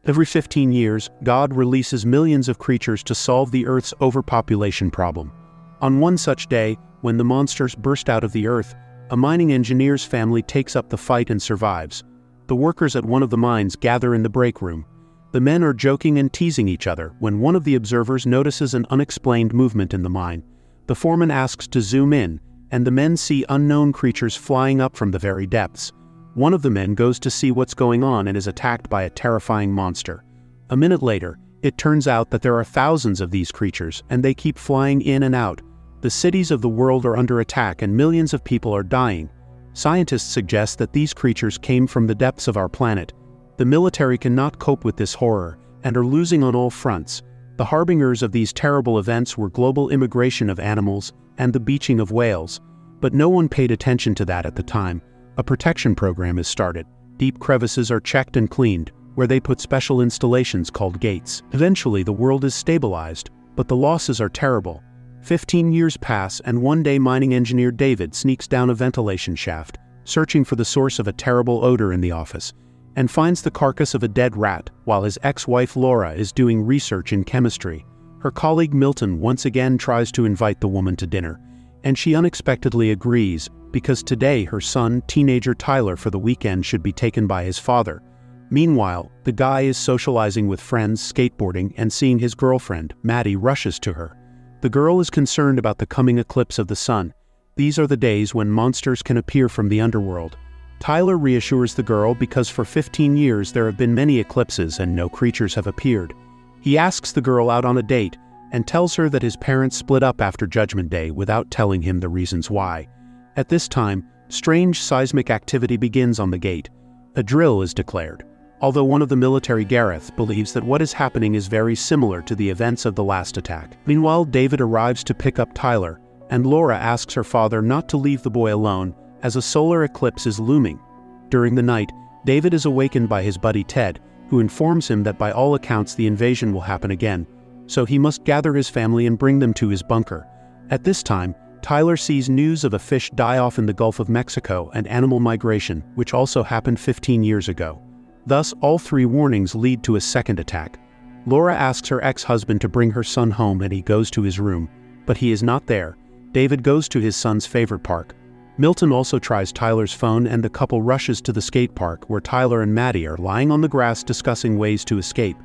Every 15 years, God releases millions of creatures to solve the Earth's overpopulation problem. On one such day, when the monsters burst out of the Earth, a mining engineer's family takes up the fight and survives. The workers at one of the mines gather in the break room. The men are joking and teasing each other when one of the observers notices an unexplained movement in the mine. The foreman asks to zoom in, and the men see unknown creatures flying up from the very depths. One of the men goes to see what's going on and is attacked by a terrifying monster. A minute later, it turns out that there are thousands of these creatures, and they keep flying in and out. The cities of the world are under attack and millions of people are dying. Scientists suggest that these creatures came from the depths of our planet. The military cannot cope with this horror, and are losing on all fronts. The harbingers of these terrible events were global immigration of animals and the beaching of whales. But no one paid attention to that at the time. A protection program is started. Deep crevices are checked and cleaned, where they put special installations called gates. Eventually the world is stabilized, but the losses are terrible. 15 years pass, and one day mining engineer David sneaks down a ventilation shaft, searching for the source of a terrible odor in the office, and finds the carcass of a dead rat, while his ex-wife Laura is doing research in chemistry. Her colleague Milton once again tries to invite the woman to dinner, and she unexpectedly agrees, because today her son, teenager Tyler, for the weekend should be taken by his father. Meanwhile, the guy is socializing with friends, skateboarding, and seeing his girlfriend, Maddie, rushes to her. The girl is concerned about the coming eclipse of the sun. These are the days when monsters can appear from the underworld. Tyler reassures the girl because for 15 years there have been many eclipses and no creatures have appeared. He asks the girl out on a date and tells her that his parents split up after Judgment Day without telling him the reasons why. At this time, strange seismic activity begins on the gate. A drill is declared, although one of the military, Gareth, believes that what is happening is very similar to the events of the last attack. Meanwhile, David arrives to pick up Tyler, and Laura asks her father not to leave the boy alone, as a solar eclipse is looming. During the night, David is awakened by his buddy Ted, who informs him that by all accounts the invasion will happen again, so he must gather his family and bring them to his bunker. At this time, Tyler sees news of a fish die-off in the Gulf of Mexico and animal migration, which also happened 15 years ago. Thus, all three warnings lead to a second attack. Laura asks her ex-husband to bring her son home, and he goes to his room, but he is not there. David goes to his son's favorite park. Milton also tries Tyler's phone, and the couple rushes to the skate park, where Tyler and Maddie are lying on the grass discussing ways to escape.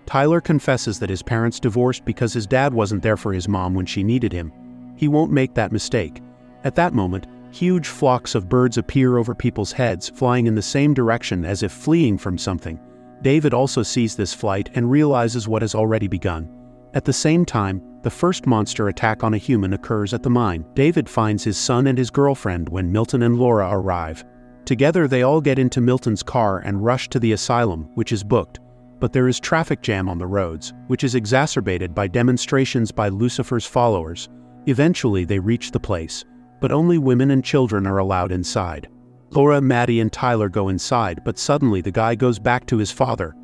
Tyler confesses that his parents divorced because his dad wasn't there for his mom when she needed him. He won't make that mistake. At that moment, huge flocks of birds appear over people's heads, flying in the same direction as if fleeing from something. David also sees this flight and realizes what has already begun. At the same time, the first monster attack on a human occurs at the mine. David finds his son and his girlfriend when Milton and Laura arrive. Together they all get into Milton's car and rush to the asylum, which is booked. But there is traffic jam on the roads, which is exacerbated by demonstrations by Lucifer's followers. Eventually they reach the place, but only women and children are allowed inside. Laura, Maddie, and Tyler go inside, but suddenly the guy goes back to his father,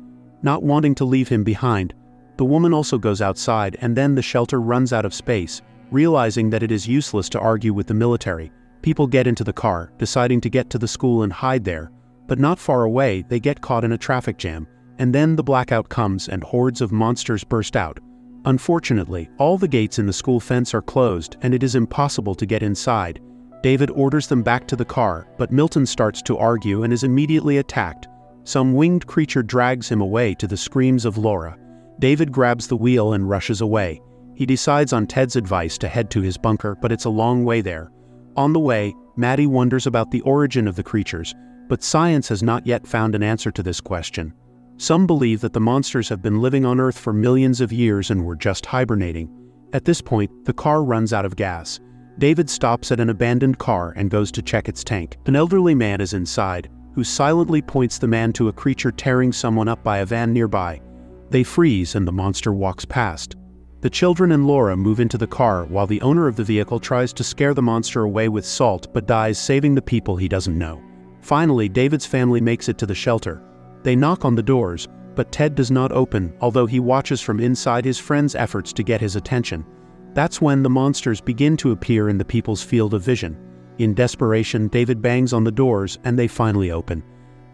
not wanting to leave him behind. The woman also goes outside, and then the shelter runs out of space. Realizing that it is useless to argue with the military, people get into the car, deciding to get to the school and hide there. But not far away, they get caught in a traffic jam, and then the blackout comes and hordes of monsters burst out. Unfortunately, all the gates in the school fence are closed, and it is impossible to get inside. David orders them back to the car, but Milton starts to argue and is immediately attacked. Some winged creature drags him away to the screams of Laura. David grabs the wheel and rushes away. He decides on Ted's advice to head to his bunker, but it's a long way there. On the way, Maddie wonders about the origin of the creatures, but science has not yet found an answer to this question. Some believe that the monsters have been living on Earth for millions of years and were just hibernating. At this point, the car runs out of gas. David stops at an abandoned car and goes to check its tank. An elderly man is inside, who silently points the man to a creature tearing someone up by a van nearby. They freeze and the monster walks past. The children and Laura move into the car while the owner of the vehicle tries to scare the monster away with salt but dies, saving the people he doesn't know. Finally, David's family makes it to the shelter. They knock on the doors, but Ted does not open, although he watches from inside his friend's efforts to get his attention. That's when the monsters begin to appear in the people's field of vision. In desperation, David bangs on the doors and they finally open.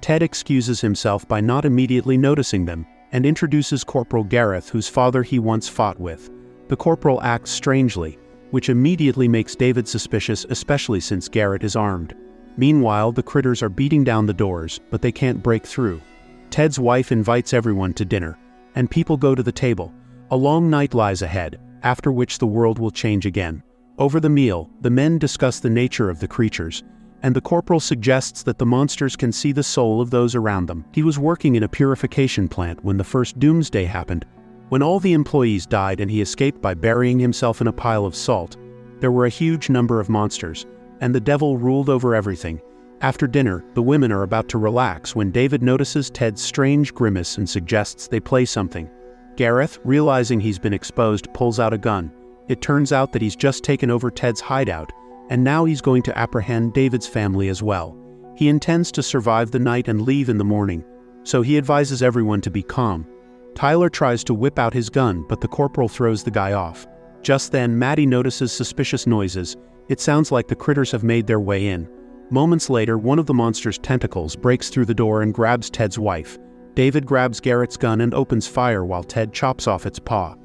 Ted excuses himself by not immediately noticing them, and introduces Corporal Gareth, whose father he once fought with. The corporal acts strangely, which immediately makes David suspicious, especially since Garrett is armed. Meanwhile, the critters are beating down the doors, but they can't break through. Ted's wife invites everyone to dinner, and people go to the table. A long night lies ahead, after which the world will change again. Over the meal, the men discuss the nature of the creatures, and the corporal suggests that the monsters can see the soul of those around them. He was working in a purification plant when the first doomsday happened. When all the employees died and he escaped by burying himself in a pile of salt, there were a huge number of monsters, and the devil ruled over everything. After dinner, the women are about to relax when David notices Ted's strange grimace and suggests they play something. Gareth, realizing he's been exposed, pulls out a gun. It turns out that he's just taken over Ted's hideout, and now he's going to apprehend David's family as well. He intends to survive the night and leave in the morning, so he advises everyone to be calm. Tyler tries to whip out his gun, but the corporal throws the guy off. Just then, Maddie notices suspicious noises. It sounds like the critters have made their way in. Moments later, one of the monster's tentacles breaks through the door and grabs Ted's wife. David grabs Garrett's gun and opens fire while Ted chops off its paw.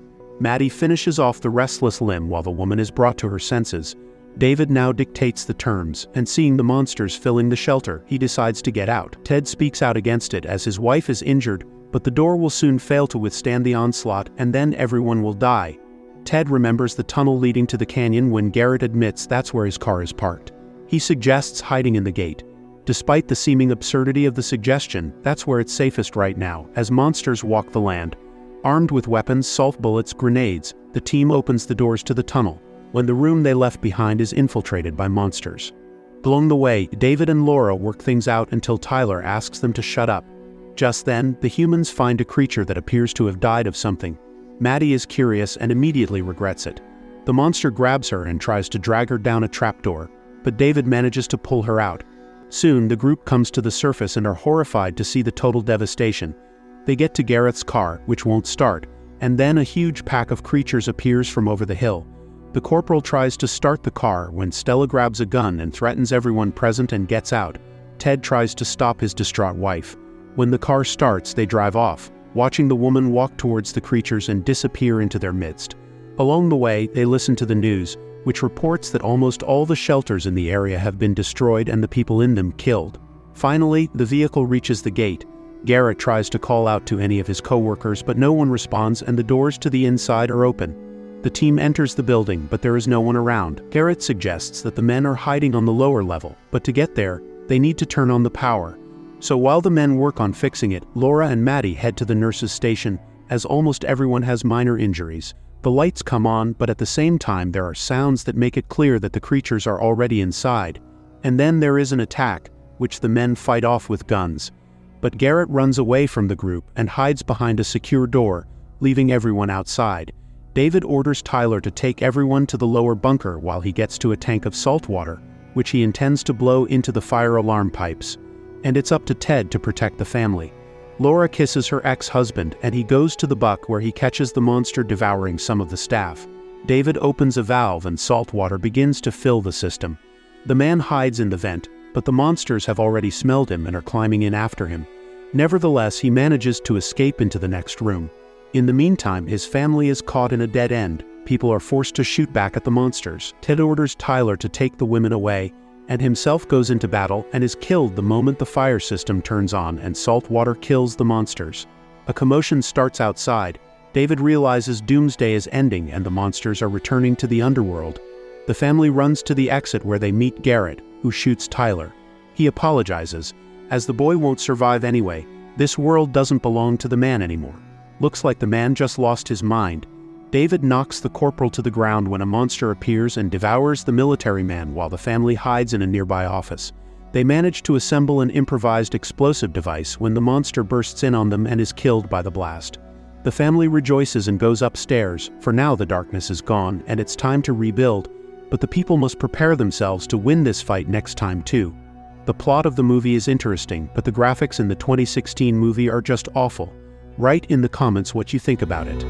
Maddie finishes off the restless limb while the woman is brought to her senses. David now dictates the terms, and seeing the monsters filling the shelter, he decides to get out. Ted speaks out against it as his wife is injured, but the door will soon fail to withstand the onslaught, and then everyone will die. Ted remembers the tunnel leading to the canyon when Garrett admits that's where his car is parked. He suggests hiding in the gate. Despite the seeming absurdity of the suggestion, that's where it's safest right now, as monsters walk the land. Armed with weapons, salt bullets, grenades, the team opens the doors to the tunnel, when the room they left behind is infiltrated by monsters. Along the way, David and Laura work things out until Tyler asks them to shut up. Just then, the humans find a creature that appears to have died of something. Maddie is curious and immediately regrets it. The monster grabs her and tries to drag her down a trapdoor, but David manages to pull her out. Soon, the group comes to the surface and are horrified to see the total devastation. They get to Gareth's car, which won't start, and then a huge pack of creatures appears from over the hill. The corporal tries to start the car when Stella grabs a gun and threatens everyone present and gets out. Ted tries to stop his distraught wife. When the car starts, they drive off, watching the woman walk towards the creatures and disappear into their midst. Along the way, they listen to the news, which reports that almost all the shelters in the area have been destroyed and the people in them killed. Finally, the vehicle reaches the gate. Garrett tries to call out to any of his co-workers, but no one responds and the doors to the inside are open. The team enters the building, but there is no one around. Garrett suggests that the men are hiding on the lower level, but to get there, they need to turn on the power. So while the men work on fixing it, Laura and Maddie head to the nurse's station, as almost everyone has minor injuries. The lights come on, but at the same time there are sounds that make it clear that the creatures are already inside. And then there is an attack, which the men fight off with guns. But Garrett runs away from the group and hides behind a secure door, leaving everyone outside. David orders Tyler to take everyone to the lower bunker while he gets to a tank of salt water, which he intends to blow into the fire alarm pipes. And it's up to Ted to protect the family. Laura kisses her ex-husband and he goes to the buck where he catches the monster devouring some of the staff. David opens a valve and salt water begins to fill the system. The man hides in the vent, but the monsters have already smelled him and are climbing in after him. Nevertheless, he manages to escape into the next room. In the meantime, his family is caught in a dead end. People are forced to shoot back at the monsters. Ted orders Tyler to take the women away, and himself goes into battle and is killed the moment the fire system turns on and salt water kills the monsters. A commotion starts outside. David realizes doomsday is ending and the monsters are returning to the underworld. The family runs to the exit where they meet Garrett, who shoots Tyler. He apologizes, as the boy won't survive anyway. This world doesn't belong to the man anymore. Looks like the man just lost his mind. David knocks the corporal to the ground when a monster appears and devours the military man while the family hides in a nearby office. They manage to assemble an improvised explosive device when the monster bursts in on them and is killed by the blast. The family rejoices and goes upstairs, for now the darkness is gone and it's time to rebuild, but the people must prepare themselves to win this fight next time too. The plot of the movie is interesting, but the graphics in the 2016 movie are just awful. Write in the comments what you think about it.